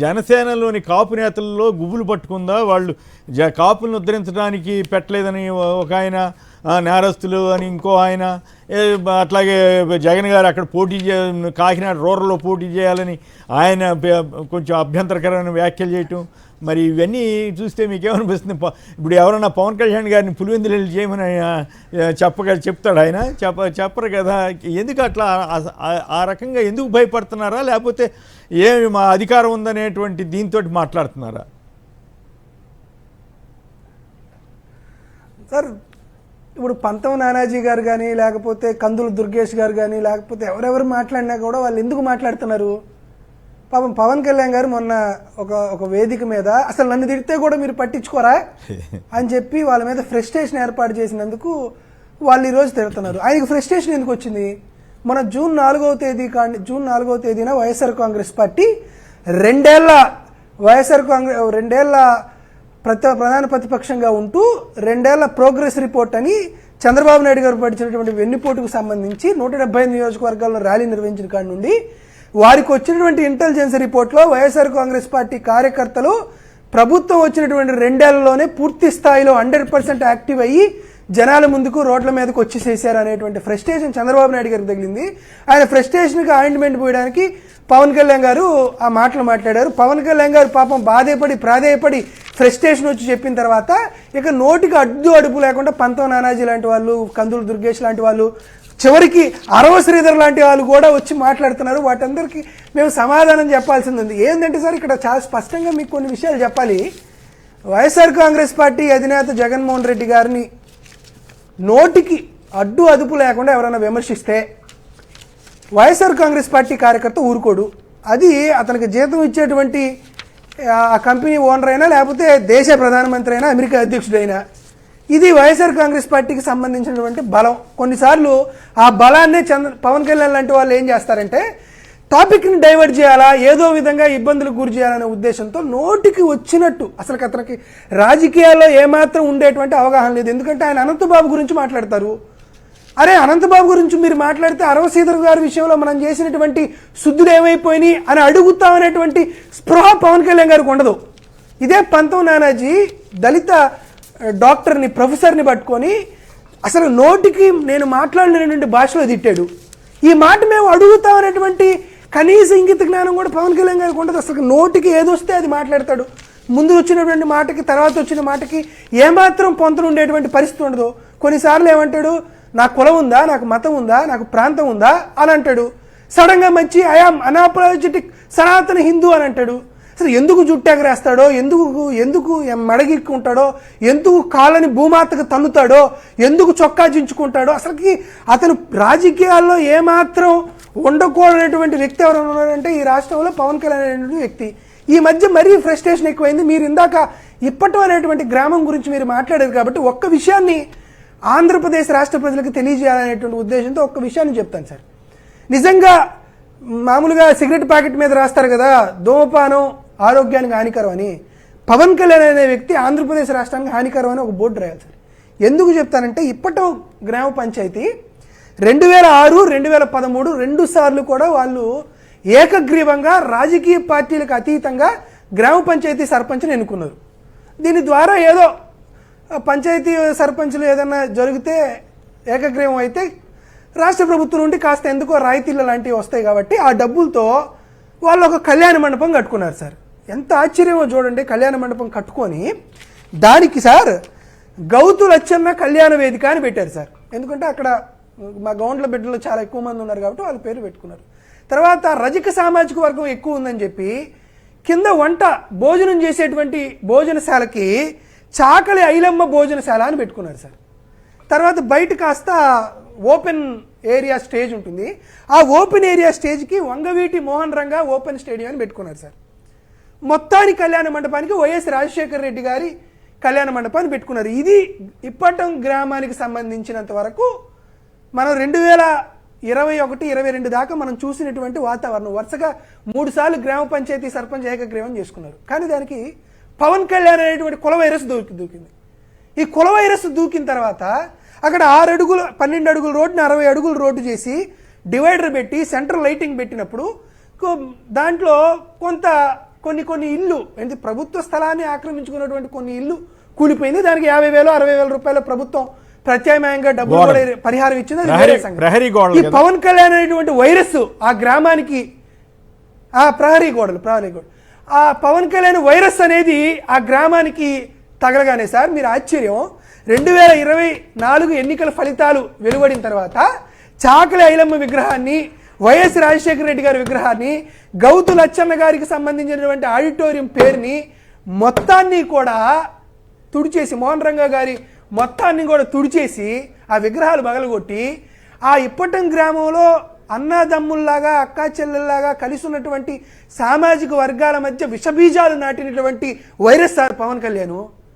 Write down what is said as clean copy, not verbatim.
జనసేనలోని కాపు నేతల్లో గుబులు పట్టుకుందా? వాళ్ళు కాపులను ఉద్ధరించడానికి పెట్టలేదని ఒక ఆయన, నేరస్తులు అని ఇంకో ఆయన, అట్లాగే జగన్ గారు అక్కడ కాకినాడ రూరల్లో పోటీ చేయాలని ఆయన కొంచెం అభ్యంతరకరమైన వ్యాఖ్యలు చేయటం, మరి ఇవన్నీ చూస్తే మీకేమనిపిస్తుంది? ఇప్పుడు ఎవరన్నా పవన్ కళ్యాణ్ గారిని పులివెందులు వెళ్ళి చేయమని చెప్తాడు ఆయన? చెప్పరు కదా. ఎందుకు అట్లా ఆ రకంగా ఎందుకు భయపడుతున్నారా? లేకపోతే ఏమి మా అధికారం ఉందనేటువంటి దీంతో మాట్లాడుతున్నారా? సార్ ఇప్పుడు పంతం నానాజీ గారు కానీ, లేకపోతే కందుల దుర్గేష్ గారు కానీ, లేకపోతే ఎవరెవరు మాట్లాడినా కూడా వాళ్ళు ఎందుకు మాట్లాడుతున్నారు? పాపం పవన్ కళ్యాణ్ గారు మొన్న ఒక వేదిక మీద అసలు నన్ను తిడితే కూడా మీరు పట్టించుకోరా అని చెప్పి వాళ్ళ మీద ఫ్రస్ట్రేషన్ ఏర్పాటు చేసినందుకు వాళ్ళు ఈరోజు తిడుతున్నారు. ఆయనకు ఫ్రస్ట్రేషన్ ఎందుకు వచ్చింది? మన జూన్ 4వ తేదీన వైఎస్ఆర్ కాంగ్రెస్ పార్టీ రెండేళ్ల ప్రధాన ప్రతిపక్షంగా ఉంటూ 2 ఏళ్ల ప్రోగ్రెస్ రిపోర్ట్ అని చంద్రబాబు నాయుడు గారు పడిచినటువంటి వెన్నుపోటుకు సంబంధించి 175 నియోజకవర్గాల్లో ర్యాలీ నిర్వహించిన కాడి నుండి వారికి వచ్చినటువంటి ఇంటెలిజెన్స్ రిపోర్ట్లో వైఎస్ఆర్ కాంగ్రెస్ పార్టీ కార్యకర్తలు ప్రభుత్వం వచ్చినటువంటి 2 ఏళ్లలోనే పూర్తి స్థాయిలో 100% యాక్టివ్ అయ్యి జనాల ముందుకు రోడ్ల మీదకి వచ్చేసేసారు అనేటువంటి ఫ్రస్ట్రేషన్ చంద్రబాబు నాయుడు గారికి తగిలింది. ఆయన ఫ్రస్ట్రేషన్కి ఆయింట్మెంట్ పోయడానికి పవన్ కళ్యాణ్ గారు ఆ మాటలు మాట్లాడారు. పవన్ కళ్యాణ్ గారు పాపం ప్రాధేయపడి ఫ్రస్ట్రేషన్ వచ్చి చెప్పిన తర్వాత ఇక నోటికి అడుపు లేకుండా పంతం నానాజీ లాంటి వాళ్ళు, కందుల దుర్గేష్ లాంటి వాళ్ళు, చివరికి అరవ శ్రీధర్ లాంటి వాళ్ళు కూడా వచ్చి మాట్లాడుతున్నారు. వాటందరికీ మేము సమాధానం చెప్పాల్సింది ఉంది. ఏంటంటే సార్ ఇక్కడ చాలా స్పష్టంగా మీకు కొన్ని విషయాలు చెప్పాలి. వైఎస్ఆర్ కాంగ్రెస్ పార్టీ అధినేత జగన్మోహన్ రెడ్డి గారిని నోటికి అదుపు లేకుండా ఎవరైనా విమర్శిస్తే వైఎస్ఆర్ కాంగ్రెస్ పార్టీ కార్యకర్త ఊరుకోడు. అది అతనికి జీతం ఇచ్చేటువంటి ఆ కంపెనీ ఓనర్ అయినా, లేకపోతే దేశ ప్రధానమంత్రి అయినా, అమెరికా అధ్యక్షుడైనా, ఇది వైఎస్ఆర్ కాంగ్రెస్ పార్టీకి సంబంధించినటువంటి బలం. కొన్నిసార్లు ఆ బలాన్నే పవన్ కళ్యాణ్ లాంటి వాళ్ళు ఏం చేస్తారంటే టాపిక్ని డైవర్ట్ చేయాలా, ఏదో విధంగా ఇబ్బందులకు గురి చేయాలనే ఉద్దేశంతో నోటికి వచ్చినట్టు, అసలు అతనికి రాజకీయాల్లో ఏమాత్రం ఉండేటువంటి అవగాహన లేదు. ఎందుకంటే ఆయన అనంతబాబు గురించి మాట్లాడతారు. అరే అనంతబాబు గురించి మీరు మాట్లాడితే అరవ శ్రీధర్ గారి విషయంలో మనం చేసినటువంటి శుద్ధులు ఏమైపోయినాయి అని అడుగుతామనేటువంటి స్పృహ పవన్ కళ్యాణ్ గారికి ఉండదు. ఇదే పంతం నానాజీ దళిత డాక్టర్ని, ప్రొఫెసర్ని పట్టుకొని అసలు నోటికి నేను మాట్లాడినటువంటి భాషలో తిట్టాడు. ఈ మాట మేము అడుగుతామనేటువంటి కనీస ఇంగిత జ్ఞానం కూడా పవన్ కళ్యాణ్ గారికి ఉండదు. అసలు నోటికి ఏదొస్తే అది మాట్లాడతాడు. ముందు వచ్చినటువంటి మాటకి తర్వాత వచ్చిన మాటకి ఏమాత్రం పొంతన ఉండేటువంటి పరిస్థితి ఉండదు. కొన్నిసార్లు ఏమంటాడు, నాకు కులం ఉందా, నాకు మతం ఉందా, నాకు ప్రాంతం ఉందా అని అంటాడు. సడన్గా మంచి ఐఆమ్ అన్అపాలజెటిక్ సనాతన హిందూ అని అంటాడు. అసలు ఎందుకు జుట్టాగరేస్తాడో, ఎందుకు మడగిక్కుంటాడో, ఎందుకు కాళ్ళని భూమాతకు తన్నుతాడో, ఎందుకు చొక్కా చించుకుంటాడో, అసలుకి అతను రాజకీయాల్లో ఏమాత్రం ఉండకూడనటువంటి వ్యక్తి ఎవరైనా ఉన్నారంటే ఈ రాష్ట్రంలో పవన్ కళ్యాణ్ అనేటువంటి వ్యక్తి. ఈ మధ్య మరీ ఫ్రస్ట్రేషన్ ఎక్కువైంది. మీరు ఇందాక ఇప్పటి అనేటువంటి గ్రామం గురించి మీరు మాట్లాడారు కాబట్టి ఒక్క విషయాన్ని ఆంధ్రప్రదేశ్ రాష్ట్ర ప్రజలకు తెలియజేయాలనేటువంటి ఉద్దేశంతో ఒక్క విషయాన్ని చెప్తాను సార్. నిజంగా మామూలుగా సిగరెట్ ప్యాకెట్ మీద రాస్తారు కదా, ధూమపానం ఆరోగ్యానికి హానికరం అని. పవన్ కళ్యాణ్ అనే వ్యక్తి ఆంధ్రప్రదేశ్ రాష్ట్రానికి హానికరం అని ఒక బోర్డు రాయాలి సార్. ఎందుకు చెప్తానంటే ఇప్పటి గ్రామ పంచాయతీ 2006, 2013 2 సార్లు కూడా వాళ్ళు ఏకగ్రీవంగా రాజకీయ పార్టీలకు అతీతంగా గ్రామ పంచాయతీ సర్పంచ్ని ఎన్నుకున్నారు. దీని ద్వారా ఏదో పంచాయతీ సర్పంచ్లు ఏదన్నా జరిగితే ఏకగ్రీవం అయితే రాష్ట్ర ప్రభుత్వం నుండి కాస్త ఎందుకో రాయితీలు లాంటివి వస్తాయి కాబట్టి ఆ డబ్బులతో వాళ్ళు ఒక కళ్యాణ మండపం కట్టుకున్నారు సార్. ఎంత ఆశ్చర్యమో చూడండి. కళ్యాణ మండపం కట్టుకొని దానికి సార్ గౌతు లచ్చన్న కళ్యాణ వేదిక అని పెట్టారు సార్. ఎందుకంటే అక్కడ మా గౌండ్ల బిడ్డలు చాలా ఎక్కువ మంది ఉన్నారు కాబట్టి వాళ్ళ పేరు పెట్టుకున్నారు. తర్వాత రజక సామాజిక వర్గం ఎక్కువ ఉందని చెప్పి కింద భోజనం చేసేటువంటి భోజనశాలకి చాకలి ఐలమ్మ భోజనశాల అని పెట్టుకున్నారు సార్. తర్వాత బయట కాస్త ఓపెన్ ఏరియా స్టేజ్ ఉంటుంది. ఆ ఓపెన్ ఏరియా స్టేజ్కి వంగవీటి మోహన్ రంగా ఓపెన్ స్టేడియం అని పెట్టుకున్నారు సార్. మొత్తానికి కళ్యాణ మండపానికి వైఎస్ రాజశేఖర రెడ్డి గారి కళ్యాణ మండపాన్ని పెట్టుకున్నారు. ఇది ఇప్పటం గ్రామానికి సంబంధించినంత వరకు మనం 2021, 22 దాకా మనం చూసినటువంటి వాతావరణం. వరుసగా 3 సార్లు గ్రామ పంచాయతీ సర్పంచ్ ఏకగ్రీవం చేసుకున్నారు. కానీ దానికి పవన్ కళ్యాణ్ అనేటువంటి కుల వైరస్ దూకింది. ఈ కుల వైరస్ దూకిన తర్వాత అక్కడ 12 అడుగుల రోడ్డుని 60 అడుగుల రోడ్డు చేసి డివైడర్ పెట్టి సెంట్రల్ లైటింగ్ పెట్టినప్పుడు దాంట్లో కొంత కొన్ని ఇల్లు అంటే ప్రభుత్వ స్థలాన్ని ఆక్రమించుకున్నటువంటి కొన్ని ఇల్లు కూలిపోయింది. దానికి 50,000 60,000 రూపాయల ప్రభుత్వం ప్రత్యామ్నాయంగా డబ్బులు కూడా పరిహారం ఇచ్చింది. అది వేరే సంగతి. ఈ పవన్ కళ్యాణ్ అనేటువంటి వైరస్ ఆ గ్రామానికి ప్రహరీ గోడలు ఆ పవన్ కళ్యాణ్ వైరస్ అనేది ఆ గ్రామానికి తగలగానే సార్ మీరు ఆశ్చర్యం 2024 ఎన్నికల ఫలితాలు వెలువడిన తర్వాత చాకలి ఐలమ్మ విగ్రహాన్ని, వైఎస్ రాజశేఖర రెడ్డి గారి విగ్రహాన్ని, గౌతు లచ్చన్న గారికి సంబంధించినటువంటి ఆడిటోరియం పేరుని మొత్తాన్ని కూడా తుడిచేసి, మోహన్ రంగా గారి మొత్తాన్ని కూడా తుడిచేసి ఆ విగ్రహాలు పగలగొట్టి ఆ ఇప్పటం గ్రామంలో అన్నదమ్ముల్లాగా అక్కా చెల్లెల్లాగా కలిసి ఉన్నటువంటి సామాజిక వర్గాల మధ్య విషబీజాలు నాటినటువంటి వైరస్ సార్ పవన్ కళ్యాణ్.